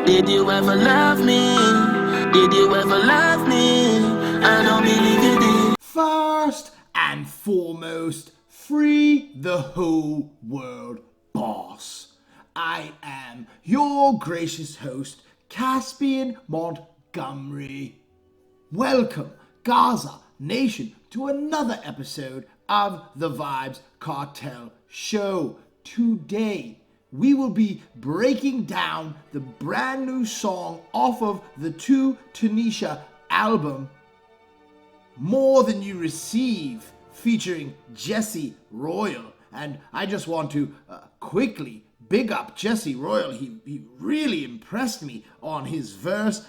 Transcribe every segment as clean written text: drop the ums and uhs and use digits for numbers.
Did you ever love me? Did you ever love me? I don't believe you did. First and foremost, free the whole world, boss. I am your gracious host, Caspian Montgomery. Welcome, Gaza Nation, to another episode of the Vybz Kartel Show. Today, we will be breaking down the brand new song off of the Tanesha album, More Than You Receive, featuring Jesse Royal. And I just want to quickly big up Jesse Royal. He really impressed me on his verse.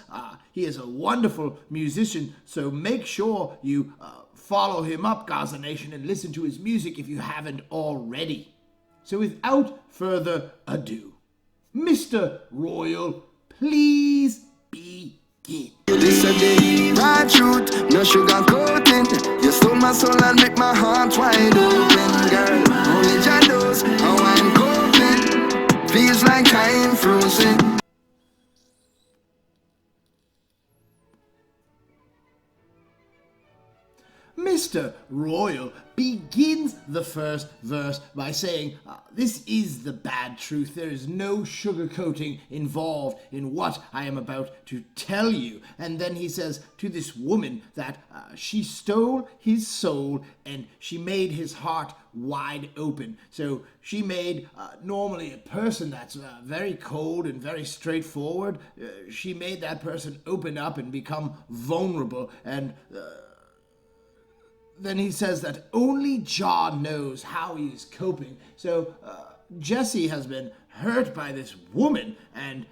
He is a wonderful musician, so make sure you follow him up, Gaza Nation, and listen to his music if you haven't already. So without further ado, Mr. Royal, please begin. This a day, my truth, no sugar coating. You stole my soul and make my heart wide open, girl. Only Jah knows how I'm coping. Feels like time frozen. Mr. Royal begins the first verse by saying, this is the bad truth. There is no sugarcoating involved in what I am about to tell you. And then he says to this woman that she stole his soul and she made his heart wide open. So she made normally a person that's very cold and very straightforward. She made that person open up and become vulnerable, and then he says that only Jah knows how he is coping. So Jesse has been hurt by this woman, and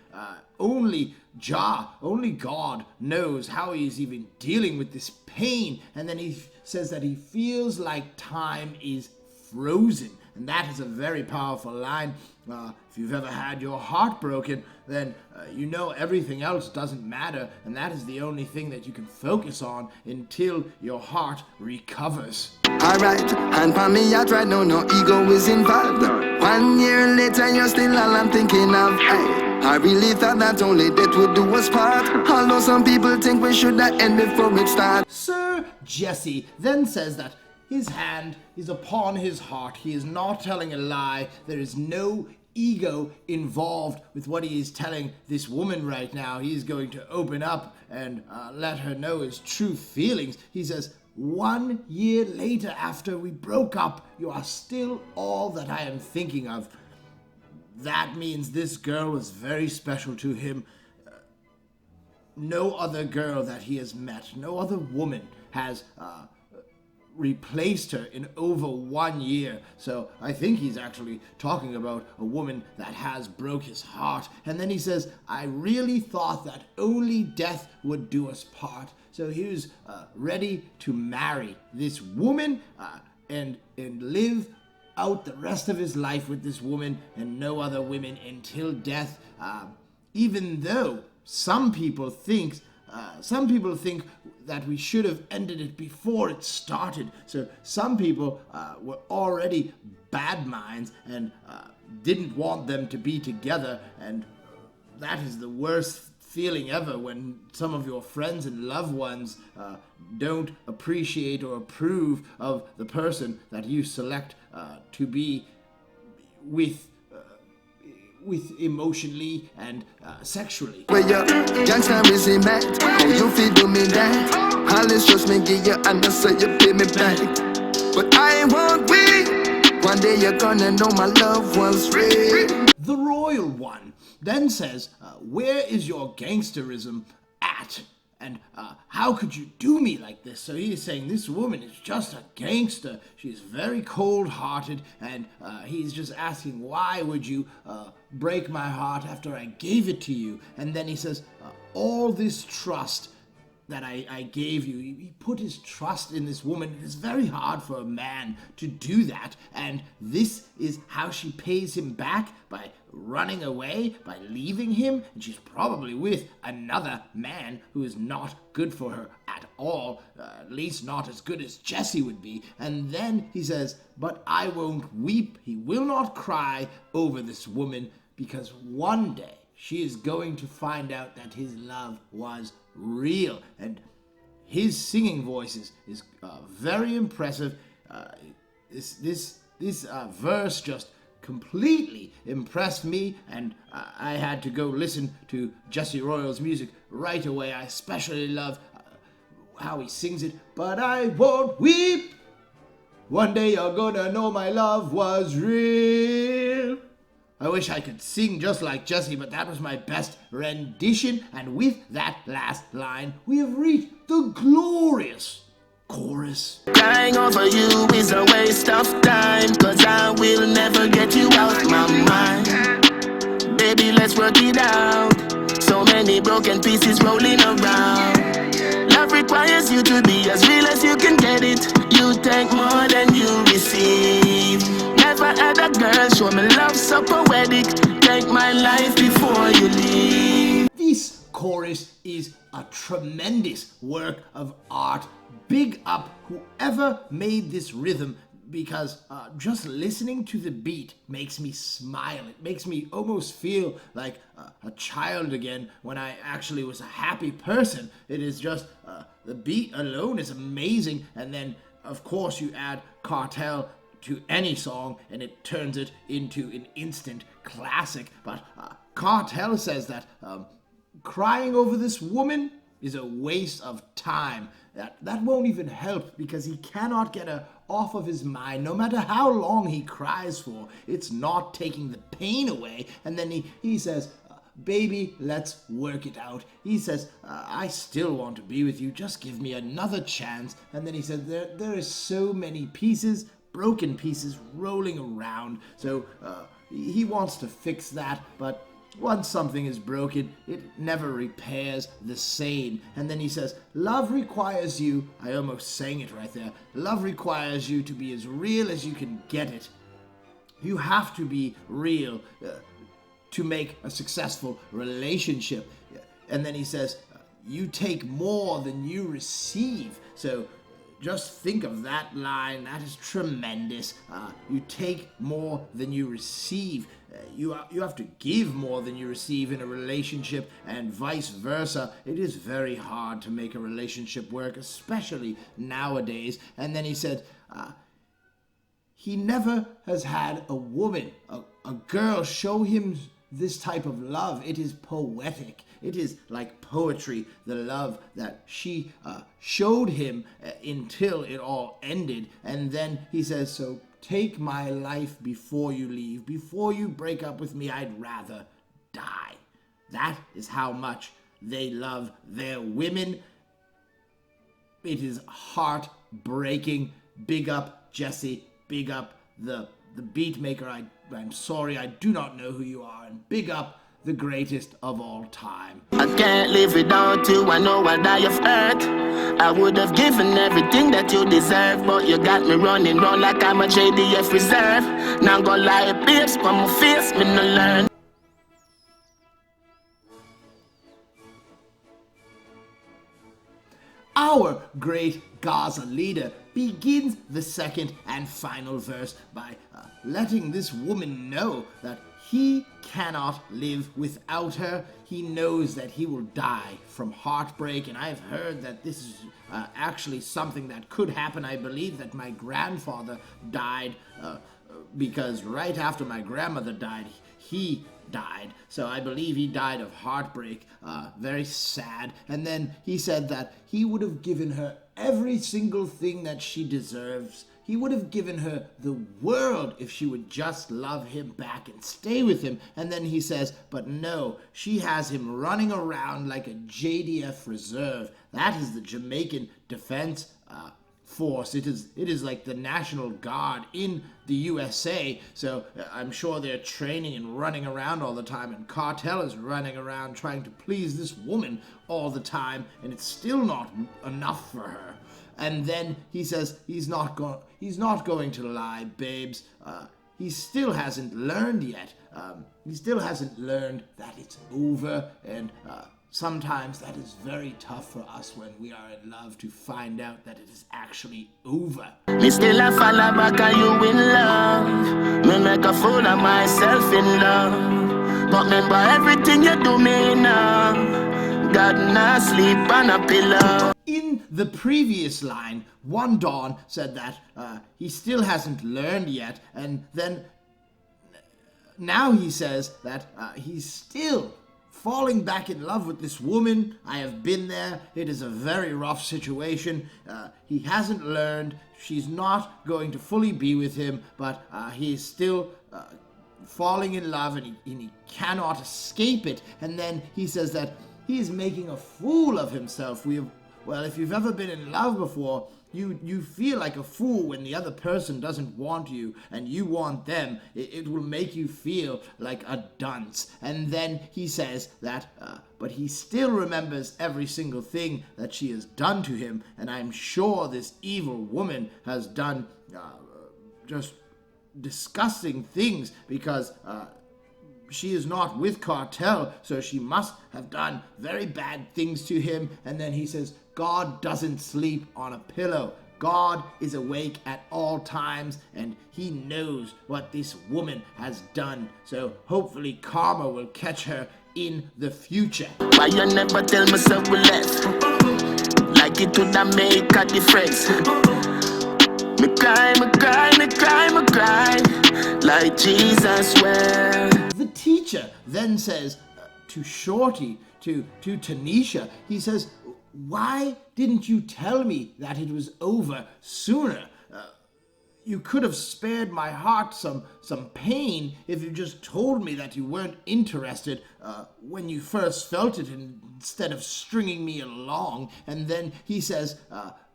only Jah, only God knows how he is even dealing with this pain. And then he says that he feels like time is frozen. And that is a very powerful line. If you've ever had your heart broken, then you know everything else doesn't matter, and that is the only thing that you can focus on until your heart recovers. Alright, and for me, I try no ego is involved. 1 year later, you're still all I'm thinking of. I really thought that only death would do us part. Although some people think we should have ended before it started. Sir Jesse then says that his hand is upon his heart. He is not telling a lie. There is no ego involved with what he is telling this woman right now. He is going to open up and let her know his true feelings. He says, 1 year later after we broke up, you are still all that I am thinking of. That means this girl was very special to him. No other girl that he has met, no other woman has replaced her in over 1 year. So I think he's actually talking about a woman that has broke his heart. And then he says, I really thought that only death would do us part. So he was ready to marry this woman and live out the rest of his life with this woman and no other women until death. Even though some people think that we should have ended it before it started. So some people were already bad minds and didn't want them to be together. And that is the worst feeling ever, when some of your friends and loved ones don't appreciate or approve of the person that you select to be with emotionally and sexually. Where your gangster is in back, how you feel do me that? Alice just me give you and so you pay me back. But I won't wait. One day you're gonna know my love was real. The Royal One then says, where is your gangsterism at? And how could you do me like this? So he is saying this woman is just a gangster. She's very cold-hearted, and he's just asking, why would you break my heart after I gave it to you? And then he says, all this trust that I gave you, he put his trust in this woman. It is very hard for a man to do that, and this is how she pays him back, by running away, by leaving him, and she's probably with another man who is not good for her at all, at least not as good as Jesse would be. And then he says, but I won't weep, he will not cry over this woman, because one day she is going to find out that his love was real. And his singing voice is very impressive. This verse just completely impressed me, and I had to go listen to Jesse Royal's music right away. I especially love how he sings it. But I won't weep. One day you're gonna know my love was real. I wish I could sing just like Jesse, but that was my best rendition. And with that last line, we have reached the glorious chorus. Crying over you is a waste of time, 'cause I will never get you out my mind. Baby, let's work it out. So many broken pieces rolling around. Love requires you to be as real as you can get it. You take more than you receive. Never had a girl show me love so poetic. Take my life before you leave. This chorus is a tremendous work of art. Big up whoever made this rhythm, because just listening to the beat makes me smile. It makes me almost feel like a child again when I actually was a happy person. It is just, the beat alone is amazing. And then, of course, you add Kartel to any song and it turns it into an instant classic. But Kartel says that crying over this woman is a waste of time. That won't even help, because he cannot get her off of his mind. No matter how long he cries for, it's not taking the pain away. And then he says, baby, let's work it out. He says, I still want to be with you. Just give me another chance. And then he said, there is so many pieces, broken pieces rolling around. So he wants to fix that, but once something is broken, it never repairs the same. And then he says, love requires you, I almost sang it right there, love requires you to be as real as you can get it. You have to be real to make a successful relationship. And then he says, you take more than you receive. So just think of that line. That is tremendous. You take more than you receive. You have to give more than you receive in a relationship, and vice versa. It is very hard to make a relationship work, especially nowadays. And then he said, he never has had a woman, a girl, show him this type of love. It is poetic. It is like poetry, the love that she showed him until it all ended. And then he says, so take my life before you leave. Before you break up with me, I'd rather die. That is how much they love their women. It is heartbreaking. Big up Jesse. Big up the beat maker. I'm sorry, I do not know who you are. And big up the greatest of all time. I can't live without you, I know I'll die of hurt. I would have given everything that you deserve, but you got me running round like I'm a JDF reserve. Now go lie, babes, on my face, me no learn. Our great Gaza leader begins the second and final verse by letting this woman know that he cannot live without her. He knows that he will die from heartbreak, and I've heard that this is actually something that could happen. I believe that my grandfather died because right after my grandmother died, he died. So I believe he died of heartbreak. Very sad. And then he said that he would have given her every single thing that she deserves. He would have given her the world if she would just love him back and stay with him. And then he says, but no, she has him running around like a JDF reserve. That is the Jamaican Defense Force. It is like the National Guard in the USA. So I'm sure they're training and running around all the time. And Kartel is running around trying to please this woman all the time. And it's still not enough for her. And then he says he's not going to lie, babes. He still hasn't learned yet. He still hasn't learned that it's over. And sometimes that is very tough for us when we are in love to find out that it is actually over. Me still a fall back on you in love. Me make a fool of myself in love. But remember everything you do me now. God not sleep on a pillow. In the previous line, One Dawn said that he still hasn't learned yet, and then now he says that he's still falling back in love with this woman. I have been there. It is a very rough situation. He hasn't learned. She's not going to fully be with him, but he is still falling in love, and he cannot escape it. And then he says that he's making a fool of himself. Well, if you've ever been in love before, you feel like a fool when the other person doesn't want you and you want them. It will make you feel like a dunce. And then he says that, but he still remembers every single thing that she has done to him, and I'm sure this evil woman has done just disgusting things, because she is not with Kartel, so she must have done very bad things to him. And then he says, God doesn't sleep on a pillow. God is awake at all times, and he knows what this woman has done. So hopefully karma will catch her in the future. Why you never tell me so we left? Like it would have make a difference. Me cry, me cry, me cry, me cry, like Jesus wept. The teacher then says to Shorty, to Tanesha, he says, why didn't you tell me that it was over sooner? You could have spared my heart some pain if you just told me that you weren't interested when you first felt it, instead of stringing me along. And then he says,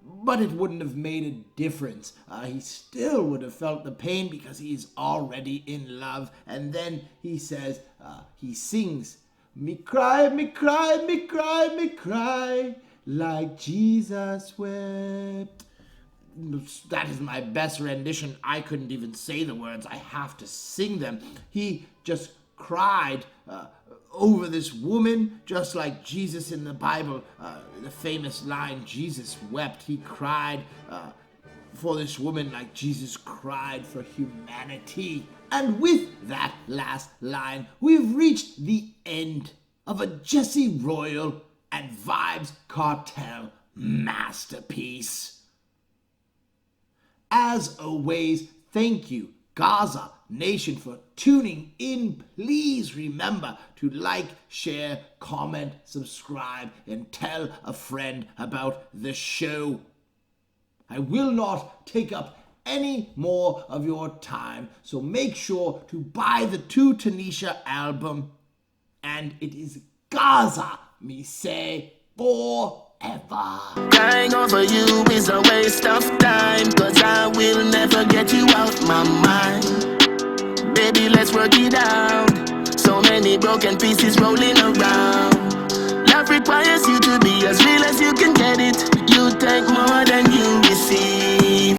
but it wouldn't have made a difference. He still would have felt the pain because he's already in love. And then he says, he sings, me cry, me cry, me cry, me cry, like Jesus wept. That is my best rendition. I couldn't even say the words. I have to sing them. He just cried over this woman, just like Jesus in the Bible. The famous line, Jesus wept. He cried for this woman like Jesus cried for humanity. And with that last line, we've reached the end of a Jesse Royal and Vybz Kartel masterpiece. As always, thank you, Gaza Nation, for tuning in. Please remember to like, share, comment, subscribe, and tell a friend about the show. I will not take up any more of your time, so make sure to buy the To Tanesha album, and it is Gaza, me say, forever. Crying over you is a waste of time, 'cause I will never get you out my mind. Baby, let's work it out. So many broken pieces rolling around. Love requires you to be as real as you can get it. You take more than you receive.